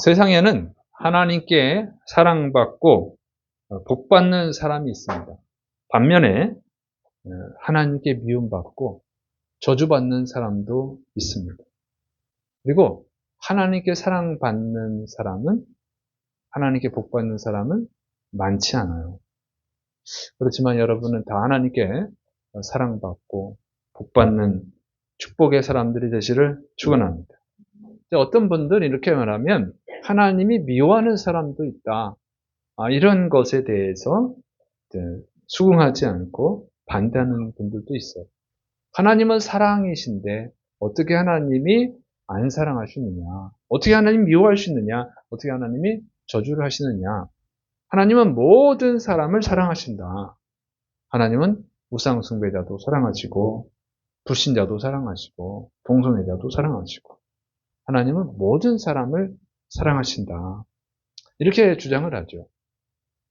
세상에는 하나님께 사랑받고 복받는 사람이 있습니다. 반면에 하나님께 미움받고 저주받는 사람도 있습니다. 그리고 하나님께 사랑받는 사람은, 하나님께 복받는 사람은 많지 않아요. 그렇지만 여러분은 다 하나님께 사랑받고 복받는 축복의 사람들이 되시를 축원합니다. 어떤 분들은 이렇게 말하면 하나님이 미워하는 사람도 있다. 이런 것에 대해서 수긍하지 않고 반대하는 분들도 있어요. 하나님은 사랑이신데 어떻게 하나님이 안 사랑하시느냐? 어떻게 하나님 미워할 수 있느냐? 어떻게 하나님이 저주를 하시느냐? 하나님은 모든 사람을 사랑하신다. 하나님은 우상 숭배자도 사랑하시고 불신자도 사랑하시고 동성애자도 사랑하시고 하나님은 모든 사람을 사랑하신다. 이렇게 주장을 하죠.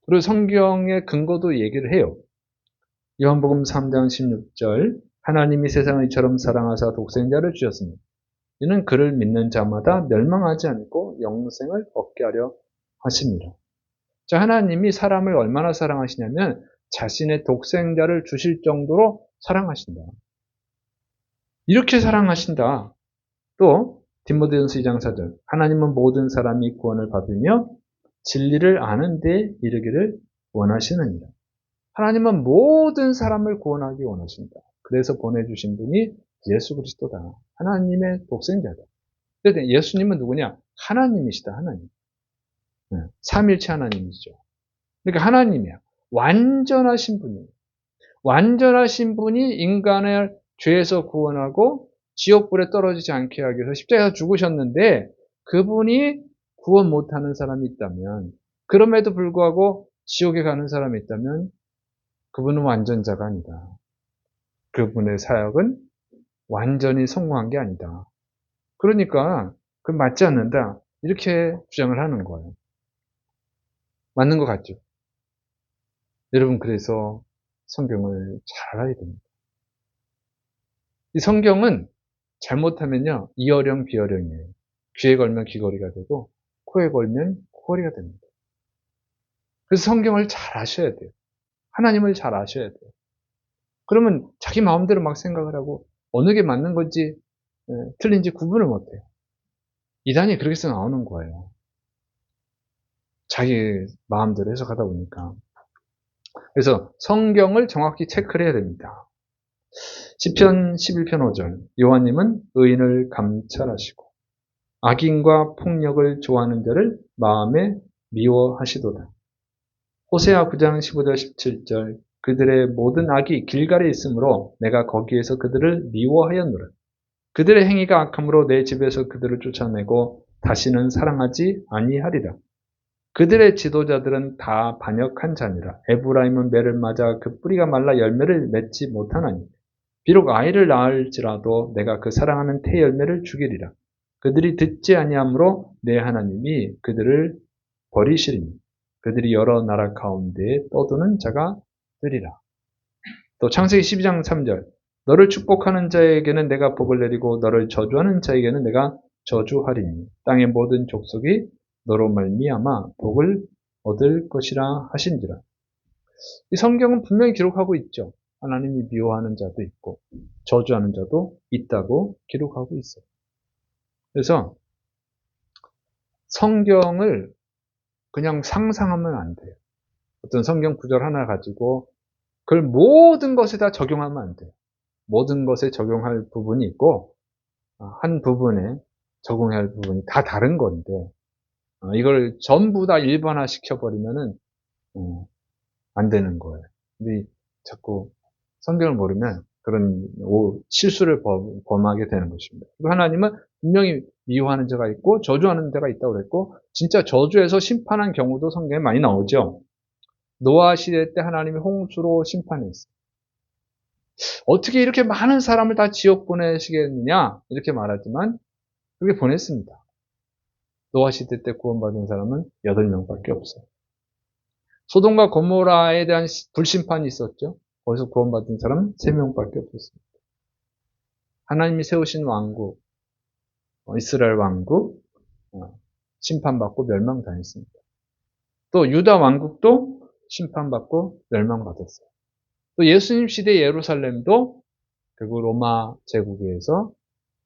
그리고 성경의 근거도 얘기를 해요. 요한복음 3장 16절 하나님이 세상을 이처럼 사랑하사 독생자를 주셨습니다. 이는 그를 믿는 자마다 멸망하지 않고 영생을 얻게 하려 하십니다. 자, 하나님이 사람을 얼마나 사랑하시냐면 자신의 독생자를 주실 정도로 사랑하신다. 이렇게 사랑하신다. 또 디모데전서 2장 4절 하나님은 모든 사람이 구원을 받으며 진리를 아는 데 이르기를 원하시느니라. 하나님은 모든 사람을 구원하기 원하신다. 그래서 보내주신 분이 예수 그리스도다. 하나님의 독생자다. 그런데 예수님은 누구냐? 하나님이시다. 하나님. 삼일체 하나님이죠. 그러니까 하나님이야. 완전하신 분이에요. 완전하신 분이 인간을 죄에서 구원하고 지옥불에 떨어지지 않게 하기 위해서 십자가에서 죽으셨는데 그분이 구원 못하는 사람이 있다면, 그럼에도 불구하고 지옥에 가는 사람이 있다면 그분은 완전자가 아니다. 그분의 사역은 완전히 성공한 게 아니다. 그러니까 그 맞지 않는다. 이렇게 주장을 하는 거예요. 맞는 것 같죠? 여러분, 그래서 성경을 잘 알아야 됩니다. 이 성경은 잘못하면요, 이어령 비어령이에요. 귀에 걸면 귀걸이가 되고 코에 걸면 코걸이가 됩니다. 그래서 성경을 잘 아셔야 돼요. 하나님을 잘 아셔야 돼요. 그러면 자기 마음대로 막 생각을 하고 어느 게 맞는 건지 틀린지 구분을 못해요. 이단이 그렇게 해서 나오는 거예요. 자기 마음대로 해석하다 보니까. 그래서 성경을 정확히 체크를 해야 됩니다. 시편 11편 5절 여호와님은 의인을 감찰하시고 악인과 폭력을 좋아하는 자를 마음에 미워하시도다. 호세아 9장 15절 17절 그들의 모든 악이 길갈에 있으므로 내가 거기에서 그들을 미워하였노라. 그들의 행위가 악함으로 내 집에서 그들을 쫓아내고 다시는 사랑하지 아니하리라. 그들의 지도자들은 다 반역한 자니라. 에브라임은 매를 맞아 그 뿌리가 말라 열매를 맺지 못하나니 비록 아이를 낳을지라도 내가 그 사랑하는 태 열매를 죽이리라. 그들이 듣지 아니하므로 내 하나님이 그들을 버리시리니 그들이 여러 나라 가운데에 떠도는 자가 되리라. 또 창세기 12장 3절 너를 축복하는 자에게는 내가 복을 내리고 너를 저주하는 자에게는 내가 저주하리니 땅의 모든 족속이 너로 말미암아 복을 얻을 것이라 하신지라. 이 성경은 분명히 기록하고 있죠. 하나님이 미워하는 자도 있고 저주하는 자도 있다고 기록하고 있어요. 그래서 성경을 그냥 상상하면 안 돼요. 어떤 성경 구절 하나 가지고 그걸 모든 것에 다 적용하면 안 돼요. 모든 것에 적용할 부분이 있고 한 부분에 적용해야 할 부분이 다 다른 건데 이걸 전부 다 일반화 시켜버리면은 안 되는 거예요. 근데 자꾸 성경을 모르면 그런 실수를 범하게 되는 것입니다. 그리고 하나님은 분명히 미워하는 자가 있고 저주하는 자가 있다고 그랬고 진짜 저주해서 심판한 경우도 성경에 많이 나오죠. 노아 시대 때 하나님이 홍수로 심판했어요. 어떻게 이렇게 많은 사람을 다 지옥 보내시겠느냐 이렇게 말하지만 그렇게 보냈습니다. 노아 시대 때 구원받은 사람은 8명밖에 없어요. 소돔과 고모라에 대한 불심판이 있었죠. 거기서 구원받은 사람은 3명밖에 없었습니다. 하나님이 세우신 왕국, 이스라엘 왕국, 심판받고 멸망당했습니다. 또 유다 왕국도 심판받고 멸망받았어요. 또 예수님 시대 예루살렘도 결국 로마 제국에 의해서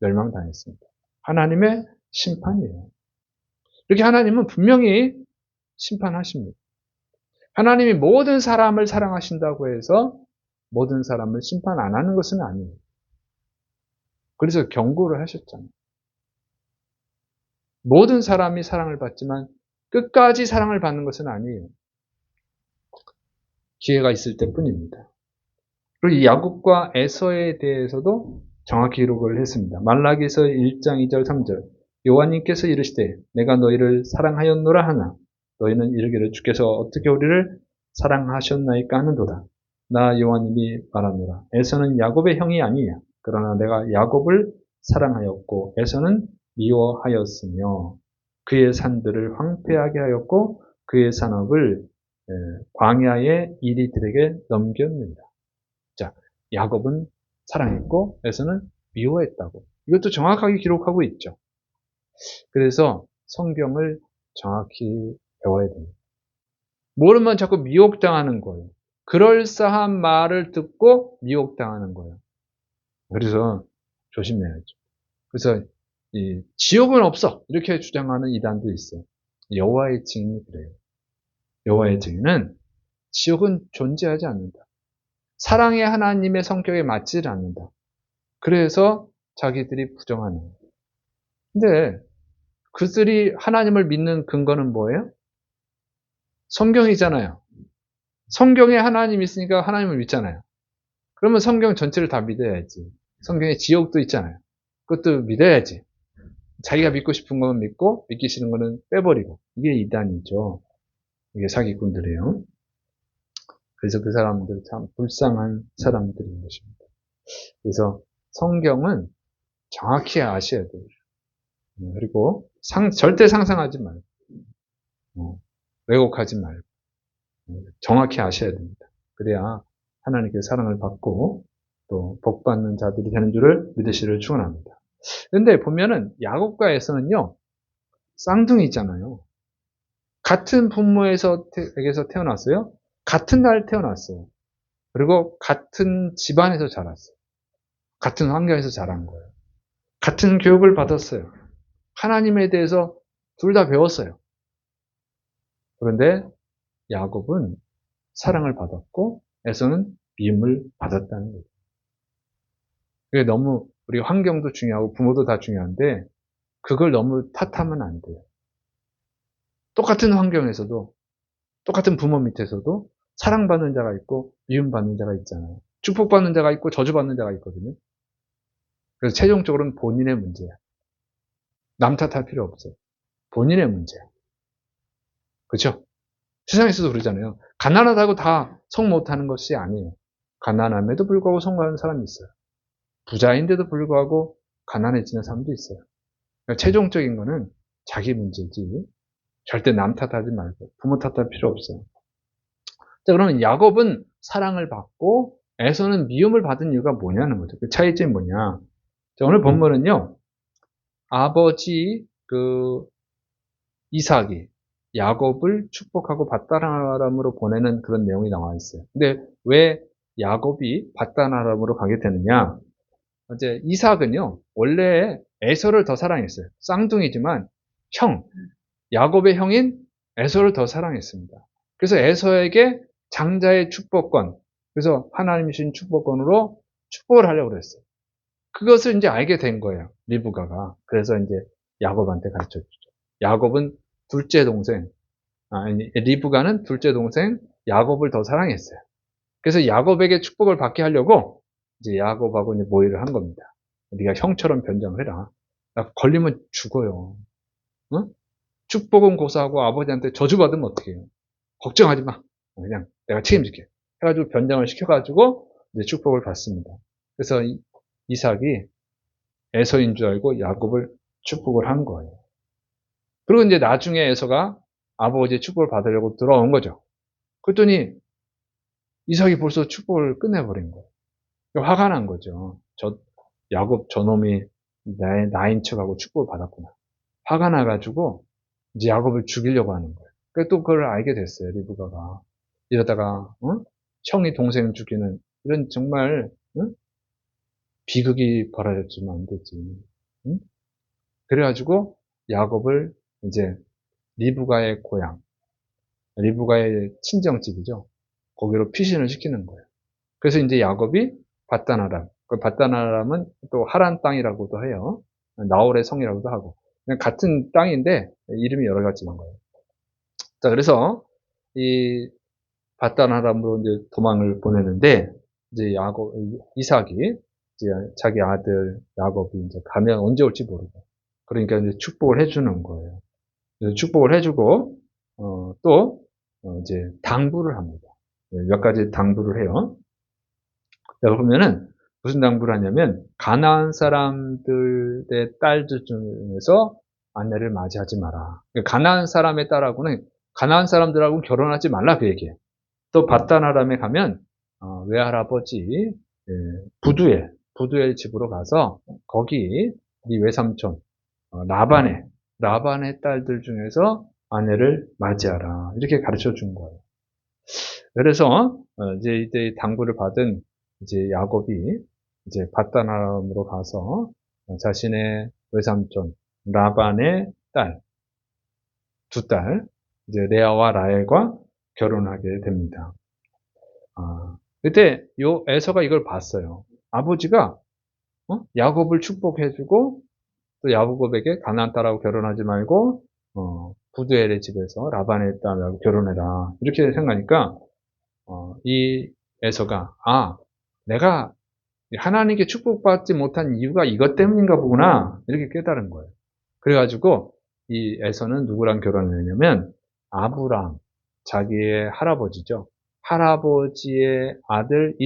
멸망당했습니다. 하나님의 심판이에요. 이렇게 하나님은 분명히 심판하십니다. 하나님이 모든 사람을 사랑하신다고 해서 모든 사람을 심판 안 하는 것은 아니에요. 그래서 경고를 하셨잖아요. 모든 사람이 사랑을 받지만 끝까지 사랑을 받는 것은 아니에요. 기회가 있을 때뿐입니다. 그리고 이 야곱과 에서에 대해서도 정확히 기록을 했습니다. 말라기서 1장 2절 3절 여호와님께서 이르시되 내가 너희를 사랑하였노라 하나 너희는 이르기를 주께서 어떻게 우리를 사랑하셨나이까 하는도다. 나 여호와님이 말하노라. 에서는 야곱의 형이 아니냐. 그러나 내가 야곱을 사랑하였고 에서는 미워하였으며 그의 산들을 황폐하게 하였고 그의 산업을 광야의 이리들에게 넘겼느니라. 자, 야곱은 사랑했고 에서는 미워했다고. 이것도 정확하게 기록하고 있죠. 그래서 성경을 정확히 배워야 됩니다. 모르면 자꾸 미혹당하는 거예요. 그럴싸한 말을 듣고 미혹당하는 거예요. 그래서 조심해야죠. 그래서 이 지옥은 없어 이렇게 주장하는 이단도 있어요. 여호와의 증인이 그래요. 여호와의 증인은 지옥은 존재하지 않는다. 사랑의 하나님의 성격에 맞지 않는다. 그래서 자기들이 부정하는 거예요. 근데 그들이 하나님을 믿는 근거는 뭐예요? 성경이잖아요. 성경에 하나님이 있으니까 하나님을 믿잖아요. 그러면 성경 전체를 다 믿어야지. 성경에 지옥도 있잖아요. 그것도 믿어야지. 자기가 믿고 싶은 것만 믿고 믿기 싫은 거는 빼버리고. 이게 이단이죠. 이게 사기꾼들이에요. 그래서 그 사람들 참 불쌍한 사람들인 것입니다. 그래서 성경은 정확히 아셔야 돼요. 그리고 절대 상상하지 말고 왜곡하지 말고 정확히 아셔야 됩니다. 그래야 하나님께 사랑을 받고 또 복받는 자들이 되는 줄을 믿으시기를 축원합니다. 그런데 보면은 야곱과 에서는요 쌍둥이잖아요. 같은 부모에게서 태어났어요. 같은 날 태어났어요. 그리고 같은 집안에서 자랐어요. 같은 환경에서 자란 거예요. 같은 교육을 받았어요. 하나님에 대해서 둘 다 배웠어요. 그런데 야곱은 사랑을 받았고 에서는 미움을 받았다는 거예요. 그게 너무 우리 환경도 중요하고 부모도 다 중요한데 그걸 너무 탓하면 안 돼요. 똑같은 환경에서도 똑같은 부모 밑에서도 사랑받는 자가 있고 미움받는 자가 있잖아요. 축복받는 자가 있고 저주받는 자가 있거든요. 그래서 최종적으로는 본인의 문제야. 남 탓할 필요 없어요. 본인의 문제야. 그렇죠? 세상에서도 그러잖아요. 가난하다고 다 성 못하는 것이 아니에요. 가난함에도 불구하고 성공하는 사람이 있어요. 부자인데도 불구하고 가난해지는 사람도 있어요. 그러니까 최종적인 거는 자기 문제지 절대 남 탓하지 말고 부모 탓할 필요 없어요. 자, 그러면 야곱은 사랑을 받고 에서는 미움을 받은 이유가 뭐냐는 거죠. 그 차이점이 뭐냐. 자, 오늘 본문은요. 아버지 이삭이 야곱을 축복하고 밧단아람으로 보내는 그런 내용이 나와 있어요. 근데 왜 야곱이 밧단아람으로 가게 되느냐? 이제 이삭은요. 원래 에서를 더 사랑했어요. 쌍둥이지만 야곱의 형인 에서를 더 사랑했습니다. 그래서 에서에게 장자의 축복권, 그래서 하나님이 주신 축복권으로 축복을 하려고 그랬어요. 그것을 이제 알게 된 거예요. 리브가가. 그래서 이제 야곱한테 가르쳐 주죠. 야곱은 둘째 동생, 리브가는 둘째 동생 야곱을 더 사랑했어요. 그래서 야곱에게 축복을 받게 하려고 이제 야곱하고 이제 모의를 한 겁니다. 네가 형처럼 변장을 해라. 나 걸리면 죽어요. 응? 축복은 고사하고 아버지한테 저주받으면 어떻게 해요? 걱정하지 마. 그냥 내가 책임질게. 해가지고 변장을 시켜가지고 이제 축복을 받습니다. 그래서 이삭이 에서인 줄 알고 야곱을 축복을 한 거예요. 그리고 이제 나중에 에서가 아버지의 축복을 받으려고 들어온 거죠. 그랬더니 이삭이 벌써 축복을 끝내버린 거예요. 화가 난 거죠. 야곱 저놈이 나인 척하고 축복을 받았구나. 화가 나가지고 이제 야곱을 죽이려고 하는 거예요. 그또 그걸 알게 됐어요, 리브가가. 이러다가, 형이 동생 죽이는, 이런 정말, 비극이 벌어졌지만 안 되지. 응? 그래가지고, 야곱을 이제, 리브가의 고향, 리브가의 친정집이죠. 거기로 피신을 시키는 거예요. 그래서 이제 야곱이 바단 아람, 그 바단 아람은 또 하란 땅이라고도 해요. 나홀의 성이라고도 하고. 그냥 같은 땅인데, 이름이 여러 가지인 거예요. 자, 그래서, 이 바단 아람으로 이제 도망을 보내는데, 이제 이삭이, 이제 자기 아들 야곱이 이제 가면 언제 올지 모르고. 그러니까 이제 축복을 해주는 거예요. 그래서 축복을 해주고, 또, 이제 당부를 합니다. 몇 가지 당부를 해요. 자, 그러면은, 무슨 당부를 하냐면, 가나안 사람들의 딸들 중에서 아내를 맞이하지 마라. 그러니까 가나안 사람의 딸하고는, 가나안 사람들하고 결혼하지 말라, 그 얘기예요. 또 바단 아람에 가면 외할아버지 부두엘 집으로 가서 거기 네 외삼촌 라반의 딸들 중에서 아내를 맞이하라 이렇게 가르쳐 준 거예요. 그래서 이제 당부를 받은 이제 야곱이 이제 바단 아람으로 가서 자신의 외삼촌 라반의 두 딸 이제 레아와 라헬과 결혼하게 됩니다. 그때 요 에서가 이걸 봤어요. 아버지가 야곱을 축복해주고 또 야곱에게 가나안 딸하고 결혼하지 말고 부두엘의 집에서 라반의 딸하고 결혼해라 이렇게 생각하니까 이 에서가 내가 하나님께 축복받지 못한 이유가 이것 때문인가 보구나 이렇게 깨달은 거예요. 그래가지고 이 에서는 누구랑 결혼을 했냐면 아브람 자기의 할아버지죠. 할아버지의 아들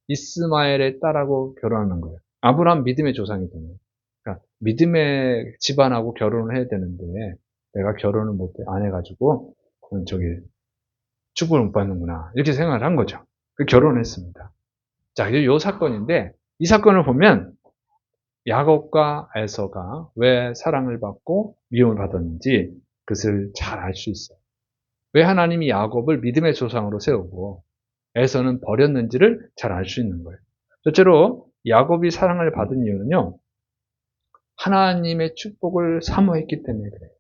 이스마엘의 딸하고 결혼하는 거예요. 아브라함 믿음의 조상이 되는. 그러니까 믿음의 집안하고 결혼을 해야 되는데 내가 결혼을 안 해가지고 저기 축복을 못 받는구나 이렇게 생각을 한 거죠. 그 결혼했습니다. 자, 이 사건인데 이 사건을 보면 야곱과 에서가 왜 사랑을 받고 미움을 받았는지 그것을 잘 알 수 있어요. 왜 하나님이 야곱을 믿음의 조상으로 세우고 에서는 버렸는지를 잘 알 수 있는 거예요. 첫째로 야곱이 사랑을 받은 이유는요. 하나님의 축복을 사모했기 때문에 그래요.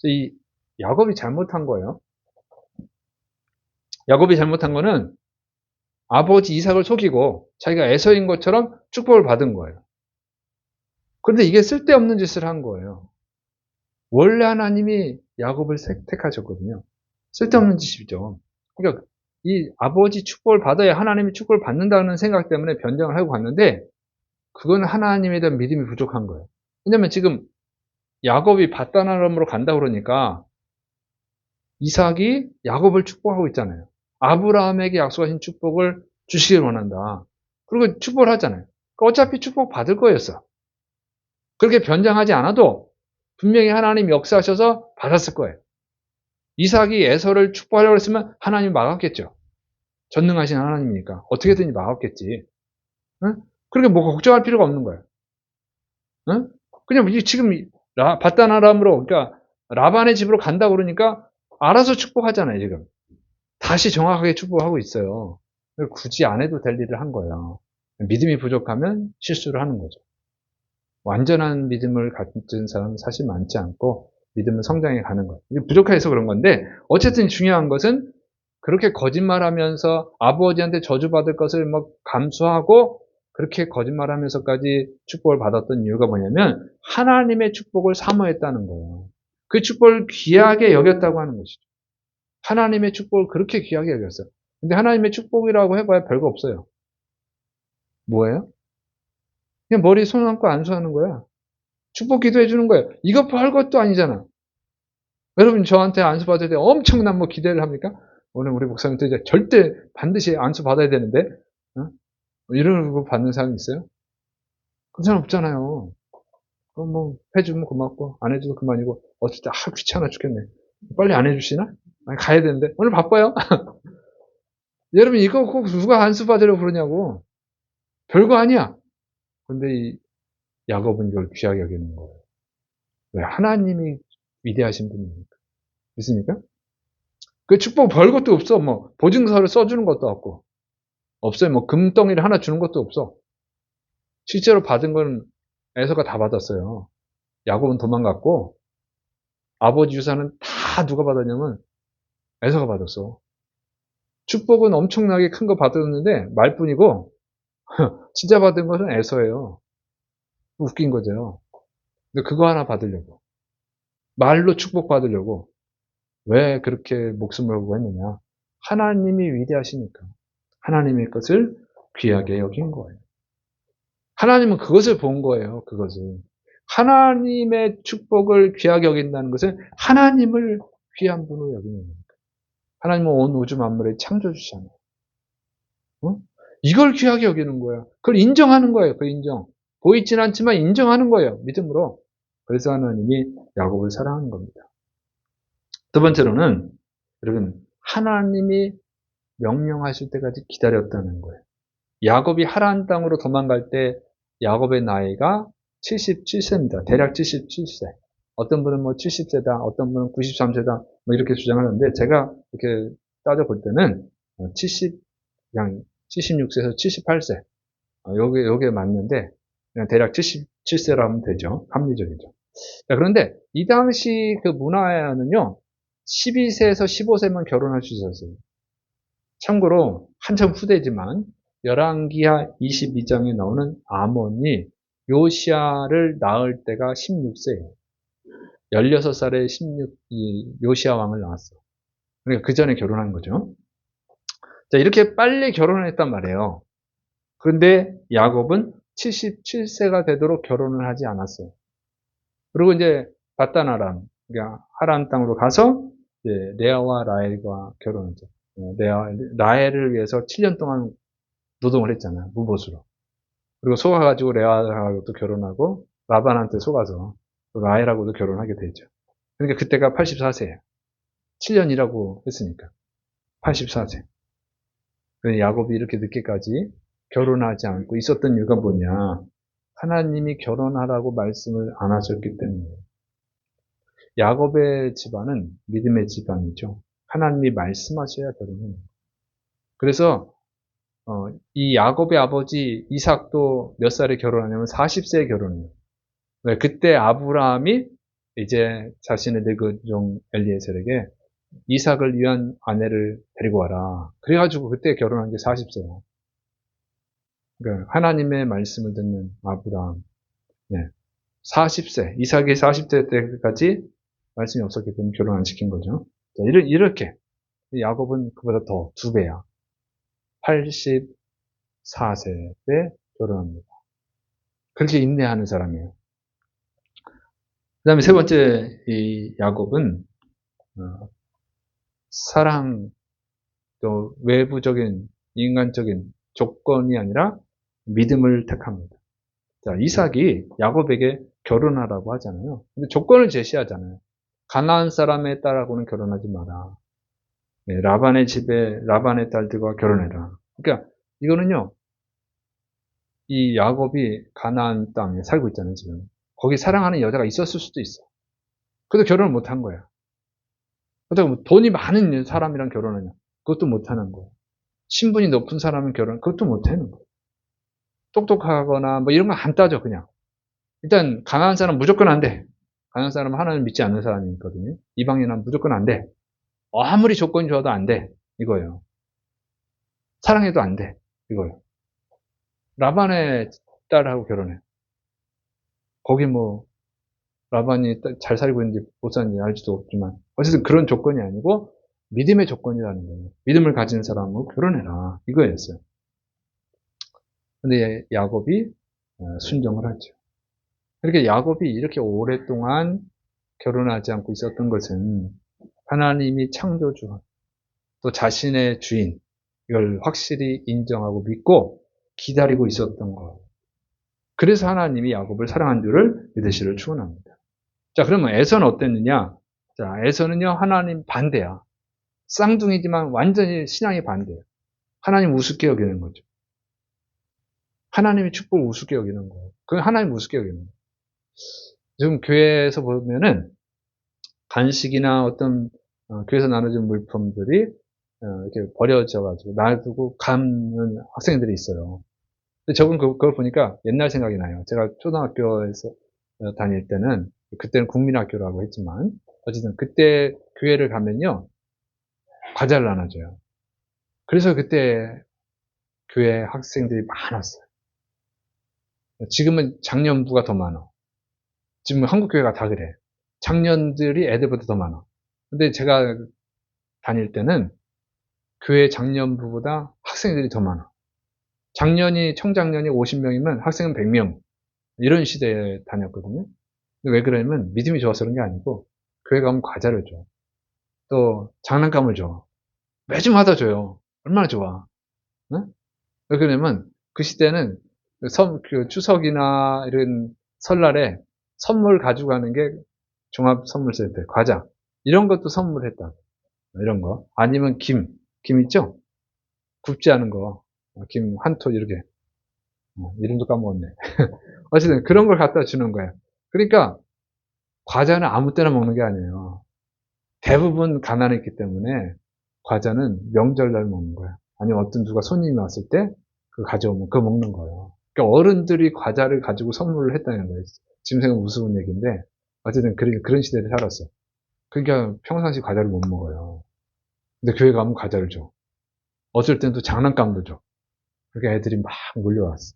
이 야곱이 잘못한 거예요. 야곱이 잘못한 거는 아버지 이삭을 속이고 자기가 에서인 것처럼 축복을 받은 거예요. 그런데 이게 쓸데없는 짓을 한 거예요. 원래 하나님이 야곱을 택하셨거든요. 쓸데없는 짓이죠. 그러니까 이 아버지 축복을 받아야 하나님이 축복을 받는다는 생각 때문에 변장을 하고 갔는데 그건 하나님에 대한 믿음이 부족한 거예요. 왜냐면 지금 야곱이 바단 아람으로 간다 그러니까 이삭이 야곱을 축복하고 있잖아요. 아브라함에게 약속하신 축복을 주시길 원한다. 그리고 축복을 하잖아요. 그러니까 어차피 축복 받을 거였어. 그렇게 변장하지 않아도 분명히 하나님 역사하셔서 받았을 거예요. 이삭이 에서를 축복하려고 했으면 하나님이 막았겠죠. 전능하신 하나님이니까 어떻게든지 막았겠지. 응? 그렇게 뭐 걱정할 필요가 없는 거예요. 응? 그냥 지금 바단 아람으로 그러니까 라반의 집으로 간다 그러니까 알아서 축복하잖아요. 지금 다시 정확하게 축복하고 있어요. 굳이 안 해도 될 일을 한 거예요. 믿음이 부족하면 실수를 하는 거죠. 완전한 믿음을 가진 사람은 사실 많지 않고 믿음은 성장해 가는 거예요. 부족해서 그런 건데 어쨌든 중요한 것은 그렇게 거짓말하면서 아버지한테 저주받을 것을 막 감수하고 그렇게 거짓말하면서까지 축복을 받았던 이유가 뭐냐면 하나님의 축복을 사모했다는 거예요. 그 축복을 귀하게 여겼다고 하는 것이죠. 하나님의 축복을 그렇게 귀하게 여겼어요. 근데 하나님의 축복이라고 해봐야 별거 없어요. 뭐예요? 그냥 머리에 손 얹고 안수하는 거야. 축복 기도해 주는 거예요. 이거 별것도 아니잖아. 여러분 저한테 안수 받을 때 엄청난 뭐 기대를 합니까? 오늘 우리 목사님도 이제 절대 반드시 안수 받아야 되는데 이러고 받는 사람이 있어요? 그런 사람 없잖아요. 그럼 뭐 해주면 고맙고 안 해줘도 그만이고 어쩔 때 귀찮아 죽겠네. 빨리 안 해주시나? 아니, 가야 되는데 오늘 바빠요. 여러분 이거 꼭 누가 안수 받으려고 그러냐고. 별거 아니야. 근데 이 야곱은 이걸 귀하게 여기는 거예요. 왜? 하나님이 위대하신 분입니까? 믿습니까? 그 축복 벌 것도 없어. 뭐 보증서를 써주는 것도 없고 없어요. 뭐 금덩이를 하나 주는 것도 없어. 실제로 받은 건 에서가 다 받았어요. 야곱은 도망갔고 아버지 유산은 다 누가 받았냐면 에서가 받았어. 축복은 엄청나게 큰 거 받았는데 말뿐이고 진짜 받은 것은 에서예요. 웃긴 거죠. 근데 그거 하나 받으려고 말로 축복 받으려고 왜 그렇게 목숨을 걸고 했느냐? 하나님이 위대하시니까 하나님의 것을 귀하게 여긴 거예요. 하나님은 그것을 본 거예요. 그것을 하나님의 축복을 귀하게 여긴다는 것은 하나님을 귀한 분으로 여기는 겁니다. 하나님은 온 우주 만물의 창조주시잖아요. 어? 이걸 귀하게 여기는 거예요. 그걸 인정하는 거예요. 그 인정. 보이진 않지만 인정하는 거예요. 믿음으로. 그래서 하나님이 야곱을 사랑하는 겁니다. 두 번째로는 여러분 하나님이 명령하실 때까지 기다렸다는 거예요. 야곱이 하란 땅으로 도망갈 때 야곱의 나이가 77세입니다. 대략 77세. 어떤 분은 뭐 70세다, 어떤 분은 93세다, 뭐 이렇게 주장하는데 제가 이렇게 따져볼 때는 그냥 76세에서 78세. 요게 맞는데 그냥 대략 77세로 하면 되죠. 합리적이죠. 자, 그런데 이 당시 그 문화에는요, 12세에서 15세만 결혼할 수 있었어요. 참고로 한참 후대지만 열왕기하 22장에 나오는 아몬이 요시아를 낳을 때가 16세예요. 16살에 요시아 왕을 낳았어. 그러니까 그 전에 결혼한 거죠. 자, 이렇게 빨리 결혼을 했단 말이에요. 그런데 야곱은 77세가 되도록 결혼을 하지 않았어요. 그리고 이제 바단 아람, 그러니까 하란 땅으로 가서 레아와 라헬과 결혼했죠. 라헬을 위해서 7년 동안 노동을 했잖아요. 무보수로. 그리고 속아가지고 레아하고도 결혼하고 라반한테 속아서 라헬하고도 결혼하게 되죠. 그러니까 그때가 84세예요. 7년 일하고 했으니까. 84세. 야곱이 이렇게 늦게까지 결혼하지 않고 있었던 이유가 뭐냐. 하나님이 결혼하라고 말씀을 안 하셨기 때문이에요. 야곱의 집안은 믿음의 집안이죠. 하나님이 말씀하셔야 결혼해요. 그래서 이 야곱의 아버지 이삭도 몇 살에 결혼하냐면 40세에 결혼해요. 그때 아브라함이 이제 자신의 늙은 종 엘리에셀에게 이삭을 위한 아내를 데리고 와라. 그래가지고 그때 결혼한 게 40세야. 그러니까 하나님의 말씀을 듣는 아브라함. 네. 40세, 이삭이 40세 때까지 말씀이 없었기 때문에 결혼 안 시킨 거죠. 자, 이렇게 야곱은 그보다 더 2배야. 84세 때 결혼합니다. 그렇게 인내하는 사람이에요. 그 다음에 세 번째, 이 야곱은, 사랑, 또 외부적인, 인간적인 조건이 아니라 믿음을 택합니다. 자, 이삭이 야곱에게 결혼하라고 하잖아요. 근데 조건을 제시하잖아요. 가나안 사람의 딸하고는 결혼하지 마라. 네, 라반의 집에 라반의 딸들과 결혼해라. 그러니까 이거는요, 이 야곱이 가나안 땅에 살고 있잖아요, 지금. 거기 사랑하는 여자가 있었을 수도 있어. 그래도 결혼을 못 한 거야. 그렇다고 돈이 많은 사람이랑 결혼하냐? 그것도 못 하는 거야. 신분이 높은 사람은 그것도 못 하는 거야. 똑똑하거나 뭐 이런 거 안 따져, 그냥. 일단, 가난한 사람은 무조건 안 돼. 가난한 사람은 하나님 믿지 않는 사람이 있거든요. 이방인은 무조건 안 돼. 아무리 조건이 좋아도 안 돼. 이거예요. 사랑해도 안 돼. 이거예요. 라반의 딸하고 결혼해. 거기 뭐, 라반이 잘 살고 있는지 못 사는지 알지도 없지만, 어쨌든 그런 조건이 아니고, 믿음의 조건이라는 거예요. 믿음을 가진 사람하고 결혼해라. 이거였어요. 근데 야곱이 순종을 하죠. 그렇게 야곱이 이렇게 오랫동안 결혼하지 않고 있었던 것은 하나님이 창조주, 또 자신의 주인, 이걸 확실히 인정하고 믿고 기다리고 있었던 거예요. 그래서 하나님이 야곱을 사랑한 줄을 믿으시를 축원합니다. 자, 그러면 에서는 어땠느냐? 자, 에서는요, 하나님 반대야. 쌍둥이지만 완전히 신앙이 반대예요. 하나님 우습게 여기는 거죠. 하나님의 축복을 우습게 여기는 거예요. 그건 하나님 우습게 여기는 거예요. 지금 교회에서 보면은 간식이나 어떤 교회에서 나눠준 물품들이 이렇게 버려져가지고 놔두고 가는 학생들이 있어요. 근데 저분 그걸 보니까 옛날 생각이 나요. 제가 초등학교에서 다닐 때는, 그때는 국민학교라고 했지만, 어쨌든 그때 교회를 가면요, 과자를 나눠줘요. 그래서 그때 교회 학생들이 많았어요. 지금은 장년부가 더 많아. 지금 한국 교회가 다 그래. 장년들이 애들보다 더 많아. 근데 제가 다닐 때는 교회 장년부보다 학생들이 더 많아. 청장년이 50명이면 학생은 100명. 이런 시대에 다녔거든요. 왜 그러냐면 믿음이 좋아서 그런 게 아니고, 교회 가면 과자를 줘. 또 장난감을 줘. 매주마다 줘요. 얼마나 좋아. 응? 왜 그러냐면 그 시대는 그 추석이나 이런 설날에 선물 가지고 가는 게 종합 선물 세트, 과자. 이런 것도 선물했다. 이런 거. 아니면 김 있죠? 굽지 않은 거. 김 한 톨 이렇게. 이름도 까먹었네. 어쨌든 그런 걸 갖다 주는 거예요. 그러니까 과자는 아무 때나 먹는 게 아니에요. 대부분 가난했기 때문에 과자는 명절날 먹는 거야. 아니면 어떤 누가 손님이 왔을 때 그거 가져오면 그거 먹는 거예요. 그러니까 어른들이 과자를 가지고 선물을 했다는 거예요. 지금 생각하면 우스운 얘기인데 어쨌든 그런 시대를 살았어. 그러니까 평상시 과자를 못 먹어요. 근데 교회 가면 과자를 줘. 어쩔 땐 또 장난감도 줘. 그러니까 애들이 막 몰려왔어.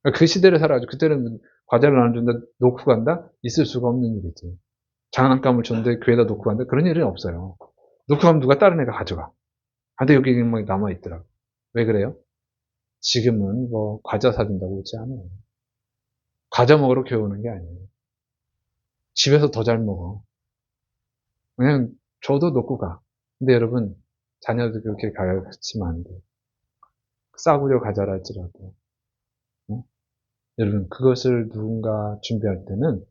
그러니까 그 시대를 살아가지고 그때는 과자를 나눠준다 놓고 간다? 있을 수가 없는 일이지. 장난감을 줬는데 교회에다 놓고 간다? 그런 일은 없어요. 놓고 가면 누가 다른 애가 가져가. 근데 여기 뭐 남아있더라고. 왜 그래요? 지금은 뭐 과자 사준다고 그러지 않아요. 과자 먹으러 교회 오는 게 아니에요. 집에서 더 잘 먹어. 그냥 줘도 놓고 가. 근데 여러분, 자녀들 그렇게 가르치면 안 돼요. 싸구려 과자라 할지라도. 어? 여러분, 그것을 누군가 준비할 때는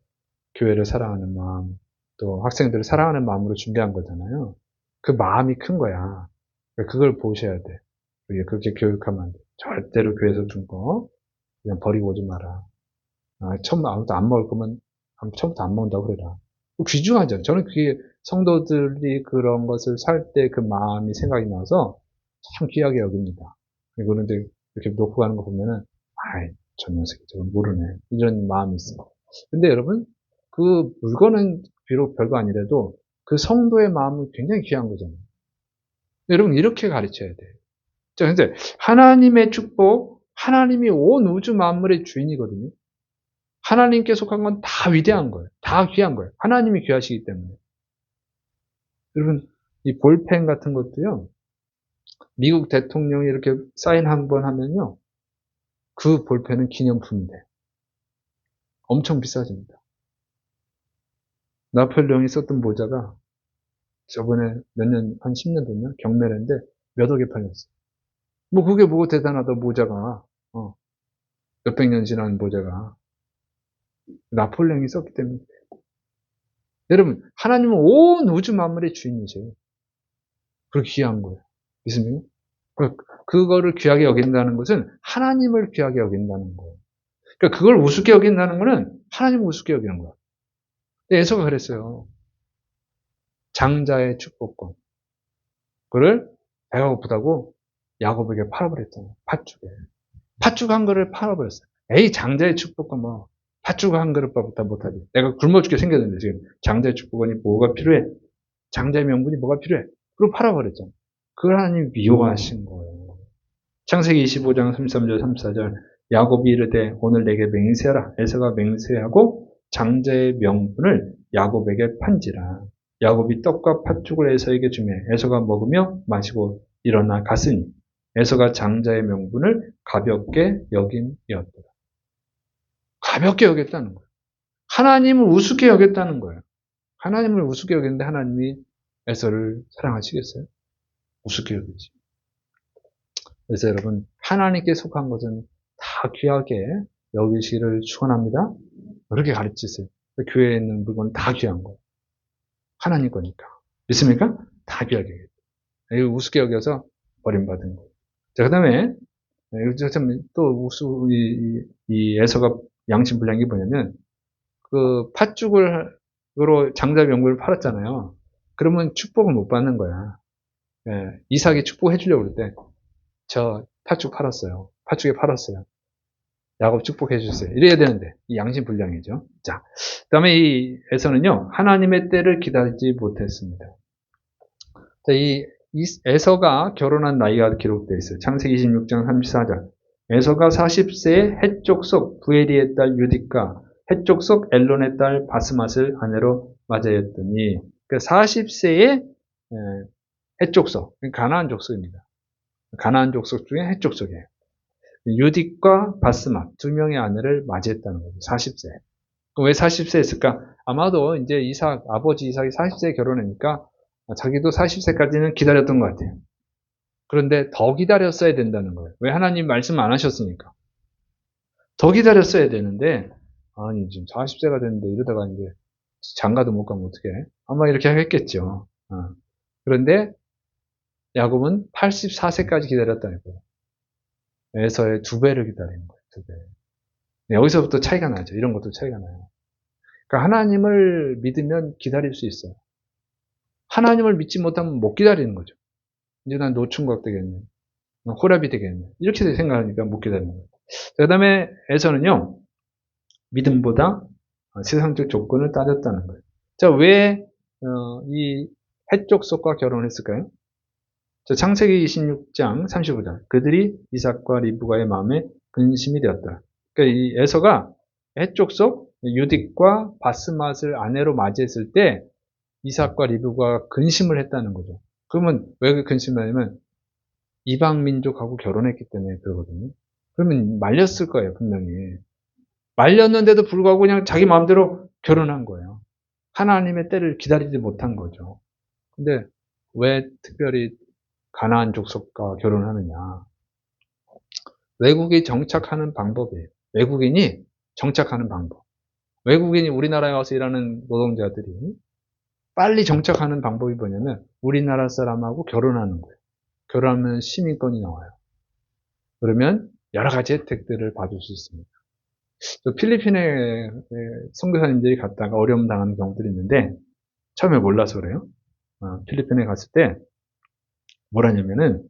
교회를 사랑하는 마음, 또 학생들을 사랑하는 마음으로 준비한 거잖아요. 그 마음이 큰 거야. 그걸 보셔야 돼. 그렇게 교육하면 안 돼. 절대로 교회에서 준 거 그냥 버리고 오지 마라. 처음 아무도 안 먹을 거면 처음부터 안 먹는다고 그래라. 귀중하죠. 저는 그게 성도들이 그런 것을 살 때 그 마음이 생각이 나서 참 귀하게 여깁니다. 그런데 이렇게 놓고 가는 거 보면은, 아이, 저 녀석이 저거 모르네. 이런 마음이 있어요. 근데 여러분, 그 물건은 비록 별거 아니라도 그 성도의 마음은 굉장히 귀한 거잖아요. 여러분, 이렇게 가르쳐야 돼요. 자, 근데 하나님의 축복, 하나님이 온 우주 만물의 주인이거든요. 하나님께 속한 건 다 위대한 거예요. 다 귀한 거예요. 하나님이 귀하시기 때문에. 여러분, 이 볼펜 같은 것도요, 미국 대통령이 이렇게 사인 한 번 하면요, 그 볼펜은 기념품이 돼. 엄청 비싸집니다. 나폴레옹이 썼던 모자가 저번에 한 10년 됐나? 경매인데 몇 억에 팔렸어. 뭐 그게 뭐가 대단하다, 모자가. 몇백 년 지난 모자가. 나폴레옹이 썼기 때문에. 여러분, 하나님은 온 우주 만물의 주인이세요. 그렇게 귀한 거예요. 믿습니까? 그거를 귀하게 여긴다는 것은 하나님을 귀하게 여긴다는 거예요. 그러니까 그걸 우습게 여긴다는 것은 하나님을 우습게 여기는 거야. 에서가 그랬어요. 장자의 축복권. 그를 배가 고프다고 야곱에게 팔아버렸잖아요. 팥죽에. 팥죽 한 그릇을 팔아버렸어요. 에이, 장자의 축복권 뭐. 팥죽 한 그릇보다 못하지. 내가 굶어 죽게 생겼는데 지금 장자의 축복권이 뭐가 필요해? 장자의 명분이 뭐가 필요해? 그리고 팔아버렸잖아요. 그걸 하나님이 미워하신 거예요. 창세기 25장 33절 34절 야곱이 이르되 오늘 내게 맹세하라. 에서가 맹세하고 장자의 명분을 야곱에게 판지라. 야곱이 떡과 팥죽을 에서에게 주매 에서가 먹으며 마시고 일어나 갔으니 에서가 장자의 명분을 가볍게 여김이었더라. 가볍게 여겼다는 거예요. 하나님을 우습게 여겼다는 거예요. 하나님을 우습게 여겼는데 하나님이 에서를 사랑하시겠어요? 우습게 여기지. 그래서 여러분, 하나님께 속한 것은 다 귀하게 여기시기를 축원합니다. 그렇게 가르치세요. 교회에 있는 물건은 다 귀한 거예요. 하나님 거니까. 믿습니까? 다 귀하게. 이거 우습게 여겨서 버림받은 거예요. 자, 그 다음에, 또 이 에서가 양심불량이 뭐냐면, 그 팥죽을 그거로 장자 명분을 팔았잖아요. 그러면 축복을 못 받는 거야. 예, 이삭이 축복해 주려고 그럴 때, 저 팥죽 팔았어요. 팥죽에 팔았어요. 야곱 축복해 주세요. 이래야 되는데, 이 양심불량이죠. 자, 그 다음에 이 에서는요, 하나님의 때를 기다리지 못했습니다. 자, 이 에서가 결혼한 나이가 기록되어 있어요. 창세기 26장 34절. 에서가 40세에 헷족속 부에리의 딸 유디카, 헷족속 엘론의 딸 바스맛을 아내로 맞이했더니, 그 40세에 헷족속, 가나안 족속입니다. 가나안 족속 중에 헷족속이에요. 유딕과 바스맛 두 명의 아내를 맞이했다는 거죠. 40세. 왜 40세 했을까? 아마도 이제 아버지 이삭이 40세에 결혼하니까 자기도 40세까지는 기다렸던 것 같아요. 그런데 더 기다렸어야 된다는 거예요. 왜 하나님 말씀 안 하셨으니까. 더 기다렸어야 되는데, 아니, 지금 40세가 됐는데 이러다가 이제 장가도 못 가면 어떡해? 아마 이렇게 하겠겠죠. 그런데 야곱은 84세까지 기다렸다는 거예요. 에서의 2배를 기다리는 거예요. 2배. 여기서부터 차이가 나죠. 이런 것도 차이가 나요. 그러니까 하나님을 믿으면 기다릴 수 있어요. 하나님을 믿지 못하면 못 기다리는 거죠. 이제 난 노충각 되겠네. 호랍이 되겠네. 이렇게 생각하니까 못 기다리는 거예요. 그 다음에 에서는요, 믿음보다 세상적 조건을 따졌다는 거예요. 자, 왜, 이 헷족속과 결혼했을까요? 자, 창세기 26장 35절. 그들이 이삭과 리브가의 마음에 근심이 되었다. 그러니까 이 에서가 헷족속 유딕과 바스맛을 아내로 맞이했을 때 이삭과 리브가가 근심을 했다는 거죠. 그러면 왜 근심을 하냐면 이방 민족하고 결혼했기 때문에 그러거든요. 그러면 말렸을 거예요, 분명히. 말렸는데도 불구하고 그냥 자기 마음대로 결혼한 거예요. 하나님의 때를 기다리지 못한 거죠. 근데 왜 특별히 가나안 족속과 결혼하느냐? 외국이 정착하는 방법이에요. 외국인이 정착하는 방법. 외국인이 우리나라에 와서 일하는 노동자들이 빨리 정착하는 방법이 뭐냐면 우리나라 사람하고 결혼하는 거예요. 결혼하면 시민권이 나와요. 그러면 여러 가지 혜택들을 받을 수 있습니다. 또 필리핀에 선교사님들이 갔다가 어려움 당하는 경우들이 있는데 처음에 몰라서 그래요. 필리핀에 갔을 때 뭐라냐면은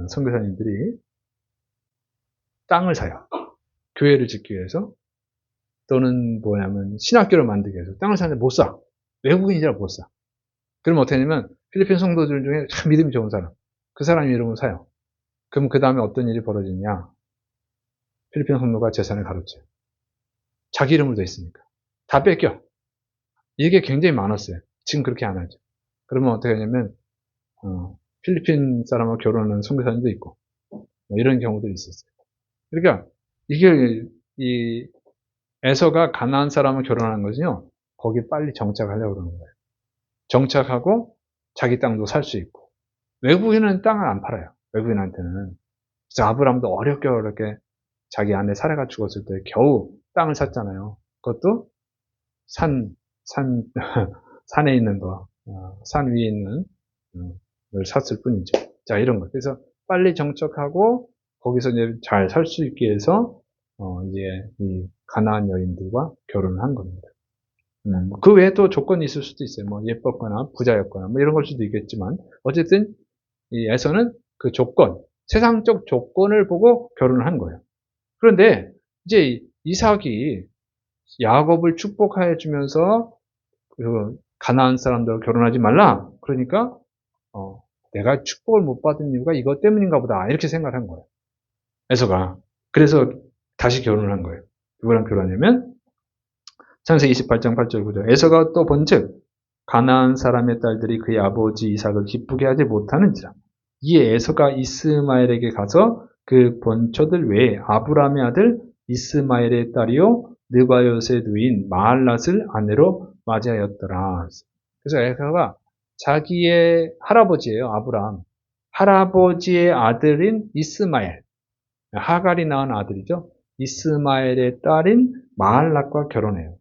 선교사님들이 땅을 사요. 교회를 짓기 위해서 또는 뭐냐면 신학교를 만들기 위해서 땅을 사는데 못 사. 외국인이라 못 사. 그러면 어떻게 하냐면 필리핀 성도들 중에 참 믿음이 좋은 사람, 그 사람 이름을 사요. 그럼 그 다음에 어떤 일이 벌어지냐? 필리핀 성도가 재산을 가로채요. 자기 이름으로 돼 있으니까. 다 뺏겨. 이게 굉장히 많았어요. 지금 그렇게 안 하죠. 그러면 어떻게 하냐면 필리핀 사람하고 결혼하는 선교사님도 있고 뭐 이런 경우들이 있었어요. 그러니까 이게 이 에서가 가나안 사람을 결혼하는 것은요. 거기에 빨리 정착하려고 그러는 거예요. 정착하고 자기 땅도 살 수 있고. 외국인은 땅을 안 팔아요. 외국인한테는. 그래서 아브라함도 어렵게 자기 아내 사라가 죽었을 때 겨우 땅을 샀잖아요. 그것도 산에 있는 거, 산 위에 있는 걸 샀을 뿐이죠. 자, 이런 거. 그래서 빨리 정착하고 거기서 이제 잘 살 수 있게 해서 이제 이 가나안 여인들과 결혼을 한 겁니다. 그 외에 또 조건이 있을 수도 있어요. 뭐 예뻤거나 부자였거나 뭐 이런 걸 수도 있겠지만 어쨌든 이 에서는 그 조건, 세상적 조건을 보고 결혼을 한 거예요. 그런데 이제 이삭이 야곱을 축복해 주면서 그 가나안 사람들과 결혼하지 말라. 그러니까 내가 축복을 못 받은 이유가 이것 때문인가 보다. 이렇게 생각을 한 거예요. 에서가. 그래서 다시 결혼을 한 거예요. 누구랑 결혼하냐면 창세기 28장 8절 9절. 에서가 또 본즉 가나안 사람의 딸들이 그의 아버지 이삭을 기쁘게 하지 못하는지라. 이에 에서가 이스마엘에게 가서 그 본처들 외에 아브라함의 아들 이스마엘의 딸이요 느바요스의 누인 마할랏을 아내로 맞이하였더라. 그래서 에서가 자기의 할아버지예요. 아브라함. 할아버지의 아들인 이스마엘. 하갈이 낳은 아들이죠. 이스마엘의 딸인 마할랏과 결혼해요.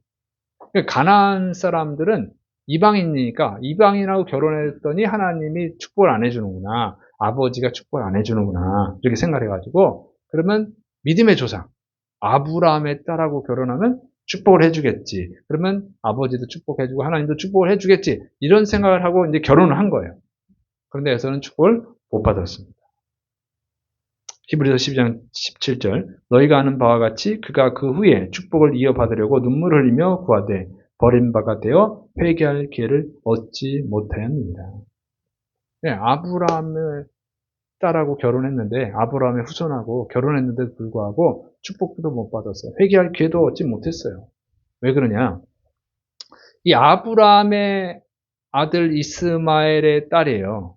가나안 사람들은 이방인이니까 이방인하고 결혼했더니 하나님이 축복을 안 해주는구나. 아버지가 축복을 안 해주는구나. 이렇게 생각해가지고 그러면 믿음의 조상 아브라함의 딸하고 결혼하면 축복을 해주겠지. 그러면 아버지도 축복해주고 하나님도 축복을 해주겠지. 이런 생각을 하고 이제 결혼을 한 거예요. 그런데 에서는 축복을 못 받았습니다. 히브리서 12장 17절 너희가 아는 바와 같이 그가 그 후에 축복을 이어받으려고 눈물을 흘리며 구하되 버림바가 되어 회개할 기회를 얻지 못하였느니라. 네, 아브라함의 딸하고 결혼했는데 아브라함의 후손하고 결혼했는데도 불구하고 축복도 못 받았어요. 회개할 기회도 얻지 못했어요. 왜 그러냐? 이 아브라함의 아들 이스마엘의 딸이에요.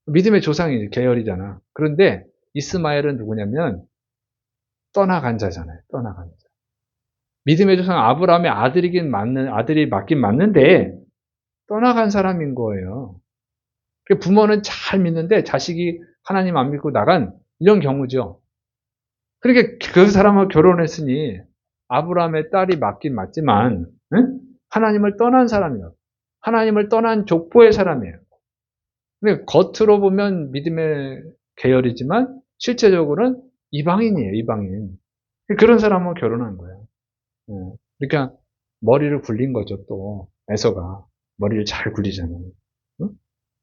믿음의 조상이 계열이잖아. 그런데 이스마엘은 누구냐면 떠나간 자잖아요. 떠나간 자. 믿음의 조상 아브라함의 아들이 맞긴 맞는데 떠나간 사람인 거예요. 부모는 잘 믿는데 자식이 하나님 안 믿고 나간 이런 경우죠. 그러니까 그 사람하고 결혼했으니 아브라함의 딸이 맞긴 맞지만 응? 하나님을 떠난 사람이에요. 하나님을 떠난 족보의 사람이에요. 근데 겉으로 보면 믿음의 계열이지만 실제적으로는 이방인이에요. 이방인. 그런 사람하고 결혼한 거예요. 그러니까 머리를 굴린 거죠. 또 에서가 머리를 잘 굴리잖아요. 응?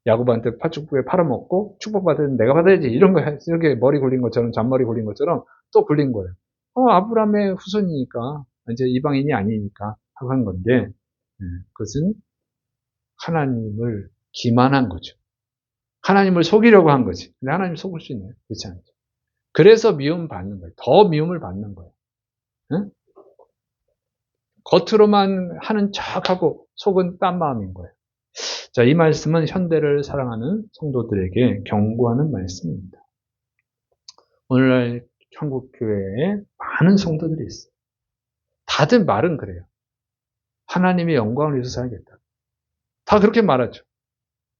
야곱한테 팥죽부에 팔아먹고 축복받은 내가 받아야지 이런 거 이렇게 머리 굴린 것처럼 잔머리 굴린 것처럼 또 굴린 거예요. 아브라함의 후손이니까 이제 이방인이 아니니까 하고 한 건데 그것은 하나님을 기만한 거죠. 하나님을 속이려고 한 거지. 근데 하나님 속을 수 있나요? 그렇지 않죠. 그래서 미움 받는 거예요. 더 미움을 받는 거예요. 응? 겉으로만 하는 척하고 속은 딴 마음인 거예요. 자, 이 말씀은 현대를 사랑하는 성도들에게 경고하는 말씀입니다. 오늘날 한국 교회에 많은 성도들이 있어요. 다들 말은 그래요. 하나님의 영광을 위해서 살겠다. 다 그렇게 말하죠.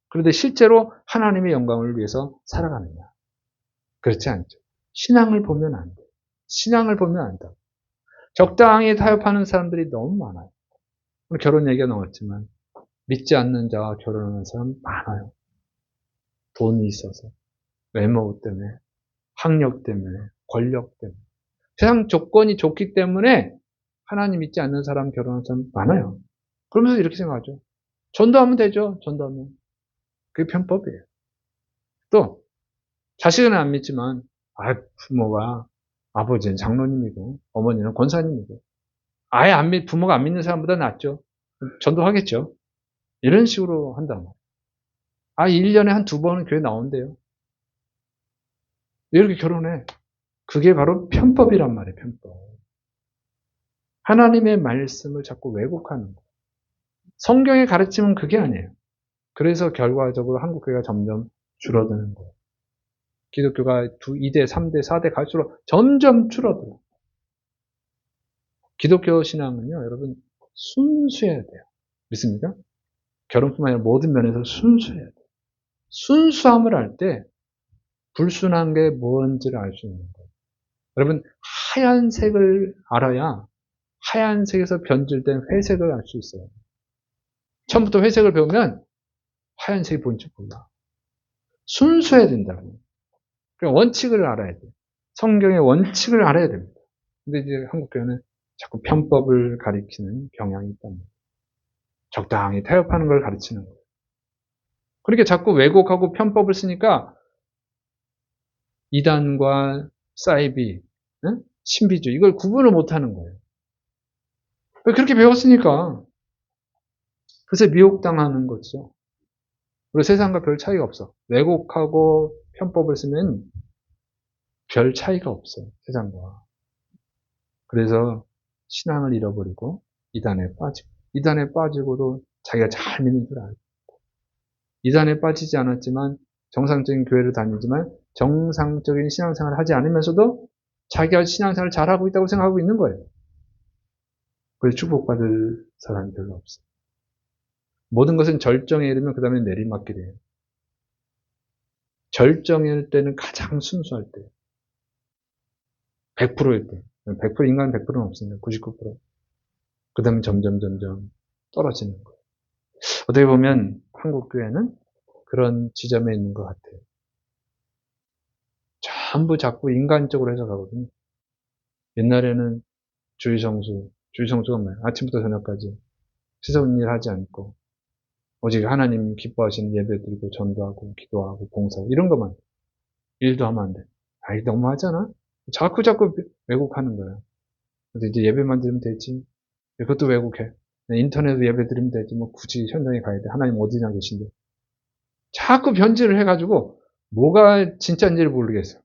그런데 실제로 하나님의 영광을 위해서 살아가느냐? 그렇지 않죠. 신앙을 보면 안 돼. 신앙을 보면 안다. 적당히 타협하는 사람들이 너무 많아요. 결혼 얘기가 나왔지만 믿지 않는 자와 결혼하는 사람 많아요. 돈이 있어서, 외모 때문에, 학력 때문에, 권력 때문에. 세상 조건이 좋기 때문에 하나님 믿지 않는 사람 결혼하는 사람 많아요. 그러면서 이렇게 생각하죠. 전도하면 되죠. 전도하면. 그게 편법이에요. 또 자식은 안 믿지만 부모가 아버지는 장로님이고 어머니는 권사님이고 아예 부모가 안 믿는 사람보다 낫죠. 전도하겠죠. 이런 식으로 한단 말이에요. 1년에 한 2번은 교회 나온대요. 왜 이렇게 결혼해? 그게 바로 편법이란 말이에요. 편법. 하나님의 말씀을 자꾸 왜곡하는 거예요. 성경의 가르침은 그게 아니에요. 그래서 결과적으로 한국 교회가 점점 줄어드는 거예요. 기독교가 2대, 3대, 4대 갈수록 점점 줄어들어요. 기독교 신앙은요, 여러분, 순수해야 돼요. 믿습니까? 결혼뿐만 아니라 모든 면에서 순수해야 돼요. 순수함을 알 때 불순한 게 뭔지를 알 수 있는 거예요. 여러분, 하얀색을 알아야 하얀색에서 변질된 회색을 알 수 있어요. 처음부터 회색을 배우면 하얀색이 뭔지 몰라. 순수해야 된다고. 그러니까 원칙을 알아야 돼요. 성경의 원칙을 알아야 됩니다. 근데 이제 한국교회는 자꾸 편법을 가리키는 경향이 있답니다. 적당히 타협하는 걸 가르치는 거예요. 그렇게 자꾸 왜곡하고 편법을 쓰니까 이단과 사이비, 신비주의 이걸 구분을 못하는 거예요. 왜 그렇게 배웠으니까. 그래서 미혹당하는 거죠. 그리고 세상과 별 차이가 없어. 왜곡하고 편법을 쓰면 별 차이가 없어요. 세상과. 그래서 신앙을 잃어버리고 이단에 빠지고 이단에 빠지고도 자기가 잘 믿는 줄 알고 이단에 빠지지 않았지만 정상적인 교회를 다니지만 정상적인 신앙생활을 하지 않으면서도 자기가 신앙생활을 잘하고 있다고 생각하고 있는 거예요. 그래서 축복받을 사람이 별로 없어요. 모든 것은 절정에 이르면 그 다음에 내리막길이에요. 절정일 때는 가장 순수할 때 100%일 때 100% 인간은 100%는 없습니다. 99%. 그 다음에 점점 떨어지는 거예요. 어떻게 보면 한국교회는 그런 지점에 있는 것 같아요. 전부 자꾸 인간적으로 해석하거든요. 옛날에는 주의 성수, 주일 성수가 뭐예요? 아침부터 저녁까지 세상 일 하지 않고 오직 하나님 기뻐하시는 예배 드리고 전도하고 기도하고 봉사하고 이런 것만 일도 하면 안 돼. 아이 너무하잖아. 자꾸 왜곡하는 거야. 그래서 이제 예배만 드리면 되지. 그것도 왜곡해. 인터넷으로 예배 드리면 되지. 뭐 굳이 현장에 가야 돼. 하나님 어디나 계신데. 자꾸 변질을 해가지고 뭐가 진짜인지를 모르겠어.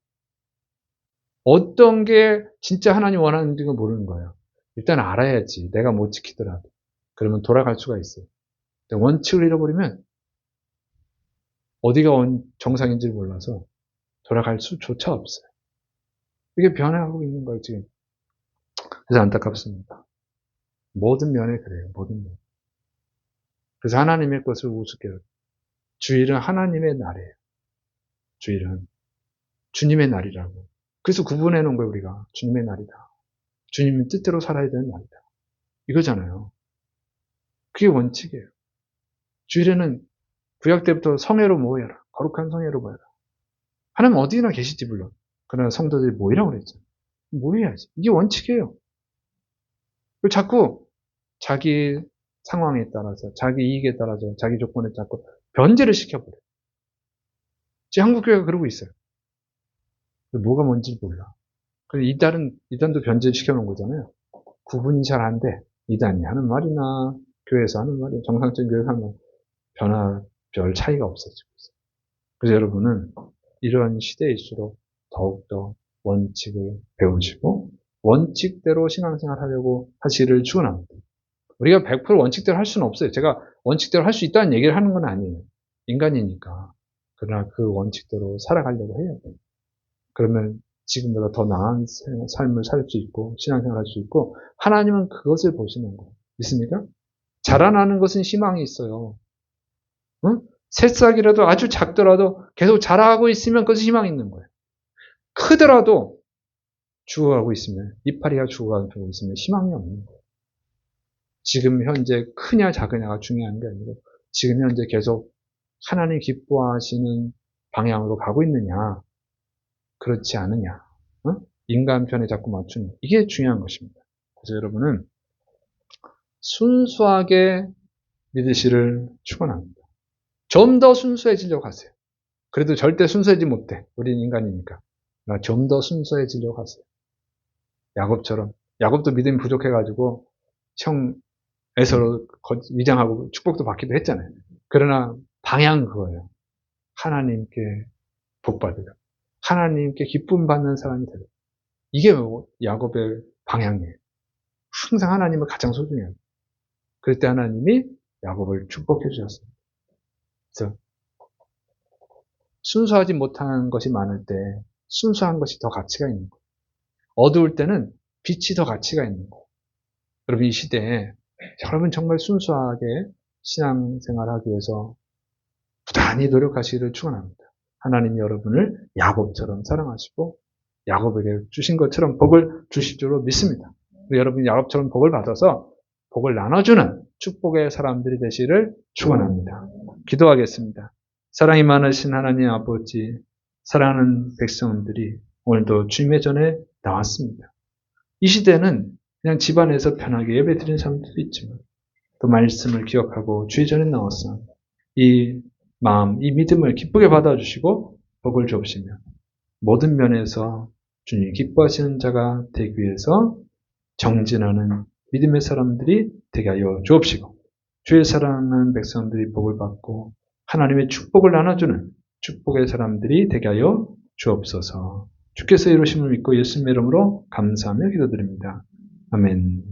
어떤 게 진짜 하나님 원하는지가 모르는 거예요. 일단 알아야지. 내가 못 지키더라도. 그러면 돌아갈 수가 있어요. 원칙을 잃어버리면 어디가 정상인지를 몰라서 돌아갈 수조차 없어요. 이게 변화하고 있는 거예요, 지금. 그래서 안타깝습니다. 모든 면에 그래요, 모든 면. 그래서 하나님의 것을 우습게 여겨요. 주일은 하나님의 날이에요. 주일은 주님의 날이라고. 그래서 구분해 놓은 거예요, 우리가. 주님의 날이다. 주님의 뜻대로 살아야 되는 날이다. 이거잖아요. 그게 원칙이에요. 주일에는 구약 때부터 성회로 모여라. 거룩한 성회로 모여라. 하나님 어디나 계시지 물론. 그러나 성도들이 모이라고 그랬죠. 모여야지. 이게 원칙이에요. 자꾸 자기 상황에 따라서, 자기 이익에 따라서, 자기 조건에 자꾸 변제를 시켜버려요. 지금 한국교회가 그러고 있어요. 뭐가 뭔지 몰라. 이단도 변제를 시켜놓은 거잖아요. 구분이 잘 안 돼. 이단이 하는 말이나 교회에서 하는 말이 정상적인 교회에서 하는 말 별 차이가 없어지고 있어요. 그래서 여러분은 이런 시대일수록 더욱더 원칙을 배우시고 원칙대로 신앙생활 하려고 하시기를 축원합니다. 우리가 100% 원칙대로 할 수는 없어요. 제가 원칙대로 할 수 있다는 얘기를 하는 건 아니에요. 인간이니까. 그러나 그 원칙대로 살아가려고 해야 돼요. 그러면 지금보다 더 나은 삶을 살 수 있고 신앙생활 할 수 있고 하나님은 그것을 보시는 거예요. 믿습니까? 자라나는 것은 희망이 있어요. 응? 새싹이라도 아주 작더라도 계속 자라고 있으면 그것이 희망이 있는 거예요. 크더라도 죽어가고 있으면 이파리가 죽어가고 있으면 희망이 없는 거예요. 지금 현재 크냐 작으냐가 중요한 게 아니고 지금 현재 계속 하나님 기뻐하시는 방향으로 가고 있느냐 그렇지 않느냐 인간 편에 자꾸 맞추는 이게 중요한 것입니다. 그래서 여러분은 순수하게 믿으시를 축원합니다. 좀 더 순수해지려고 하세요. 그래도 절대 순수해지 못해. 우리는 인간이니까. 좀 더 순수해지려고 하세요. 야곱처럼. 야곱도 믿음이 부족해가지고 형 에서로 위장하고 축복도 받기도 했잖아요. 그러나 방향은 그거예요. 하나님께 복받으려. 하나님께 기쁨 받는 사람이 되려. 이게 야곱의 방향이에요. 항상 하나님을 가장 소중해요. 그럴 때 하나님이 야곱을 축복해 주셨습니다. 그래서 순수하지 못한 것이 많을 때 순수한 것이 더 가치가 있는 거예요. 어두울 때는 빛이 더 가치가 있는 거예요. 여러분 이 시대에 여러분 정말 순수하게 신앙생활하기 위해서 부단히 노력하시기를 축원합니다. 하나님이 여러분을 야곱처럼 사랑하시고 야곱에게 주신 것처럼 복을 주실 줄로 믿습니다. 여러분이 야곱처럼 복을 받아서 복을 나눠주는 축복의 사람들이 되시기를 축원합니다. 기도하겠습니다. 사랑이 많으신 하나님 아버지, 사랑하는 백성들이 오늘도 주님의 전에 나왔습니다. 이 시대는 그냥 집안에서 편하게 예배드리는 사람들도 있지만 또 말씀을 기억하고 주의 전에 나와서 이 마음, 이 믿음을 기쁘게 받아주시고 복을 주옵시며 모든 면에서 주님 기뻐하시는 자가 되기 위해서 정진하는 믿음의 사람들이 되게 하여 주옵시고 주의 사랑하는 백성들이 복을 받고 하나님의 축복을 나눠주는 축복의 사람들이 되게 하여 주옵소서. 주께서 이루심을 믿고 예수님의 이름으로 감사하며 기도드립니다. 아멘.